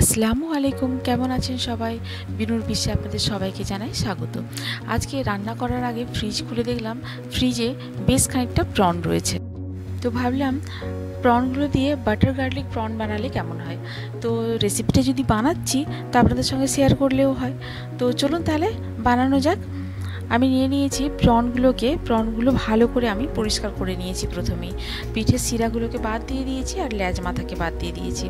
আসসালামু আলাইকুম, কেমন আছেন সবাই? বিনুর বিশ্বে আপনাদের সবাইকে জানাই স্বাগত। আজকে রান্না করার আগে ফ্রিজ খুলে দেখলাম ফ্রিজে বেশ খানিকটা প্রন রয়েছে। তো ভাবলাম প্রনগুলো দিয়ে বাটার গার্লিক প্রন বানালে কেমন হয়। তো রেসিপিটা যদি বানাচ্ছি তো আপনাদের সঙ্গে শেয়ার করলেও হয়। তো চলুন তাহলে বানানো যাক। আমি নিয়ে নিয়েছি প্রনগুলো ভালো করে আমি পরিষ্কার করে নিয়েছি। প্রথমেই পিঠের শিরাগুলোকে বাদ দিয়ে দিয়েছি আর লেজ মাথাকে বাদ দিয়ে দিয়েছি।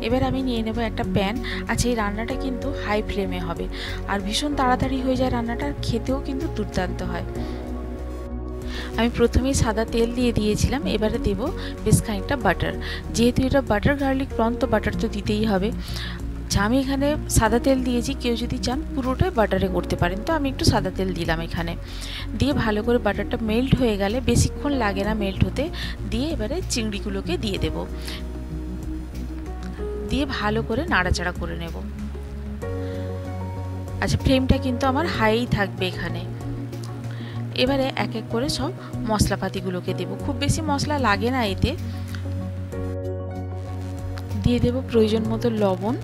এবার আমি নিয়ে নেব একটা প্যান। আচ্ছা, এই রান্নাটা কিন্তু হাই ফ্লেমে হবে আর ভীষণ তাড়াতাড়ি হয়ে যায় রান্নাটা, খেতেও কিন্তু দুর্দান্ত হয়। আমি প্রথমেই সাদা তেল দিয়ে দিয়েছিলাম, এবারে দেব বেশ খানিকটা বাটার। যেহেতু এটা বাটার গার্লিক প্রন তো বাটার তো দিতেই হবে। আমি এখানে সাদা তেল দিয়েছি, কেউ যদি চান পুরোটাই বাটারে করতে পারেন। তো আমি একটু সাদা তেল দিলাম এখানে। দিয়ে ভালো করে বাটারটা মেল্ট হয়ে গেলে, বেশিক্ষণ লাগে না মেল্ট হতে, দিয়ে এবারে চিংড়িগুলোকে দিয়ে দেব। দিয়ে ভালো করে নাড়াচাড়া করে নেব। আচ্ছা, ফ্লেমটা কিন্তু আমার হাই থাকবে এখানে। এবারে এক এক করে সব মশলাপাতিগুলোকে দেব। খুব বেশি মশলা লাগে না এতে। দিয়ে দেব প্রয়োজন মতো লবণ।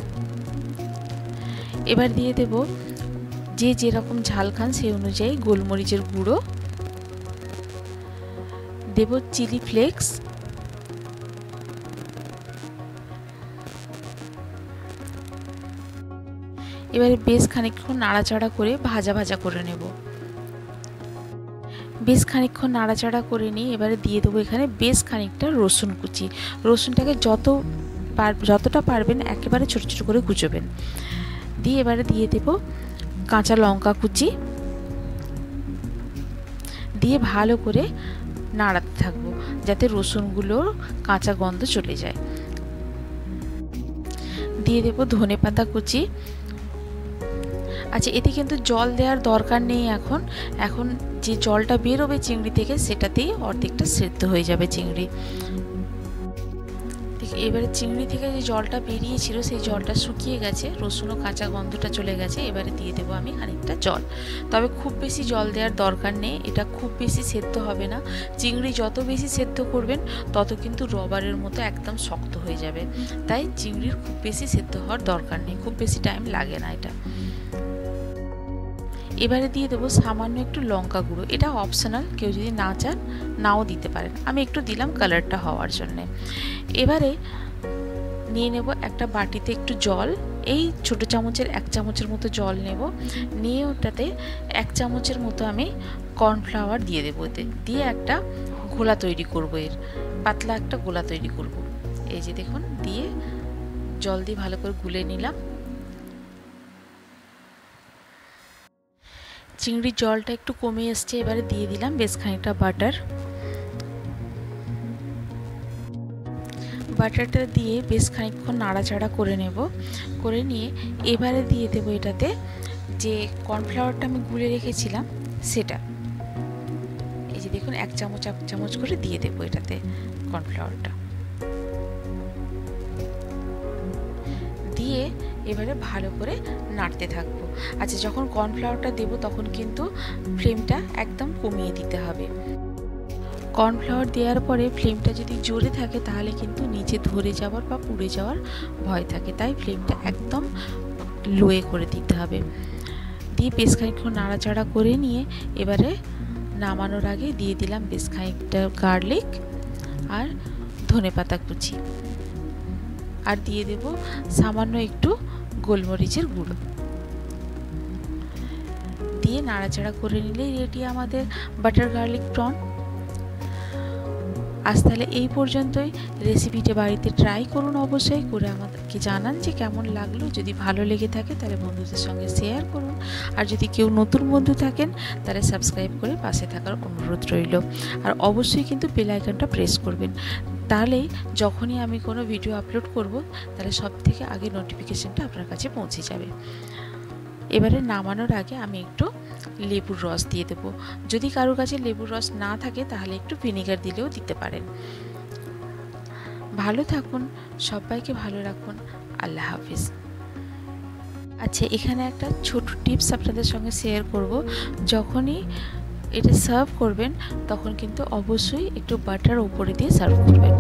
এবার দিয়ে দেব যে যেরকম ঝাল খান সেই অনুযায়ী গোলমরিচের গুঁড়ো, দেব চিলি ফ্লেক্স, এবারে বেশ খানিকক্ষণ নাড়াচাড়া করে ভাজা ভাজা করে নেব। বেশ খানিকক্ষণ নাড়াচাড়া করে নিয়ে এবারে দিয়ে দেবো এখানে বেশ খানিকটা রসুন কুচি। রসুনটাকে যতটা পারবেন একেবারে ছোট ছোট করে কুচোবেন। দিয়ে এবারে দিয়ে দেব কাঁচা লঙ্কা কুচি, দিয়ে ভালো করে নাড়াতে থাকবো যাতে রসুনগুলোর কাঁচা গন্ধ চলে যায়। দিয়ে দেব ধনেপাতা কুচি। আচ্ছা, এতে কিন্তু জল দেওয়ার দরকার নেই। এখন যে জলটা বেরোবে চিংড়ি থেকে সেটাতেই অর্ধেকটা সেদ্ধ হয়ে যাবে চিংড়ি। এবারে চিংড়ি থেকে যে জলটা বেরিয়েছিল সেই জলটা শুকিয়ে গেছে, রসুন ও কাঁচা গন্ধটা চলে গেছে। এবারে দিয়ে দেবো আমি খানিকটা জল। তবে খুব বেশি জল দেওয়ার দরকার নেই, এটা খুব বেশি সেদ্ধ হবে না। চিংড়ি যত বেশি সেদ্ধ করবেন তত কিন্তু রবারের মতো একদম শক্ত হয়ে যাবে। তাই চিংড়ির খুব বেশি সেদ্ধ হওয়ার দরকার নেই, খুব বেশি টাইম লাগে না এটা। এবারে দিয়ে দেবো সামান্য একটু লঙ্কা গুঁড়ো। এটা অপশনাল, কেউ যদি না চান নাও দিতে পারেন। আমি একটু দিলাম কালারটা হওয়ার জন্যে। এবারে নিয়ে নেব একটা বাটিতে একটু জল। এই ছোটো চামচের 1 চামচের মতো জল নেব। নিয়ে ওটাতে 1 চামচের মতো আমি কর্নফ্লাওয়ার দিয়ে দেবো। এতে দিয়ে একটা গোলা তৈরি করব, এর পাতলা একটা গোলা তৈরি করব। এই যে দেখুন, দিয়ে জল দিয়ে ভালো করে গুলে নিলাম। চিংড়ির জলটা একটু কমে এসছে, এবারে দিয়ে দিলাম বেশ খানিকটা বাটার। বাটারটা দিয়ে বেশ খানিকক্ষণ নাড়াচাড়া করে নেব। করে নিয়ে এবারে দিয়ে দেবো এটাতে যে কর্নফ্লাওয়ারটা আমি গুলে রেখেছিলাম সেটা। এই যে দেখুন, 1 চামচ করে দিয়ে দেবো এটাতে কর্নফ্লাওয়ারটা। দিয়ে এবারে ভালো করে নাড়তে থাকবো। আচ্ছা, যখন কর্নফ্লাওয়ারটা দেবো তখন কিন্তু ফ্লেমটা একদম কমিয়ে দিতে হবে। কর্নফ্লাওয়ার দেওয়ার পরে ফ্লেমটা যদি জোরে থাকে তাহলে কিন্তু নিচে ধরে যাওয়ার বা পুড়ে যাওয়ার ভয় থাকে, তাই ফ্লেমটা একদম লোয়ে করে দিতে হবে। দিয়ে বেশ খানিকক্ষণ নাড়াচাড়া করে নিয়ে এবারে নামানোর আগে দিয়ে দিলাম বেশ খানিকটা গার্লিক আর ধনেপাতা কুচি, আর দিয়ে দেব সামান্য একটু গোলমরিচের গুঁড়ো। দিয়ে নাড়াচাড়া করে নিলেই রেডি আমাদের বাটার গার্লিক প্রন। আজ তাহলে এই পর্যন্তই। রেসিপিটা বাড়িতে ট্রাই করুন, অবশ্যই করে আমাদেরকে জানান যে কেমন লাগলো। যদি ভালো লেগে থাকে তাহলে বন্ধুদের সঙ্গে শেয়ার করুন, আর যদি কেউ নতুন বন্ধু থাকেন তাহলে সাবস্ক্রাইব করে পাশে থাকার অনুরোধ রইল। আর অবশ্যই কিন্তু বেল আইকনটা প্রেস করবেন, তাহলেই যখনই আমি কোনো ভিডিও আপলোড করব তাহলে সবথেকে আগে নোটিফিকেশানটা আপনার কাছে পৌঁছে যাবে। এবারে নামানোর আগে আমি একটু লেবুর রস দিয়ে দেবো। যদি কারোর কাছে লেবুর রস না থাকে তাহলে একটু ভিনেগার দিলেও দিতে পারেন। ভালো থাকুন, সবাইকে ভালো রাখুন। আল্লাহ হাফিজ। আচ্ছা, এখানে একটা ছোট টিপস আপনাদের সঙ্গে শেয়ার করব। যখনই এটা সার্ভ করবেন তখন কিন্তু অবশ্যই একটু বাটার উপরে দিয়ে সার্ভ করবেন।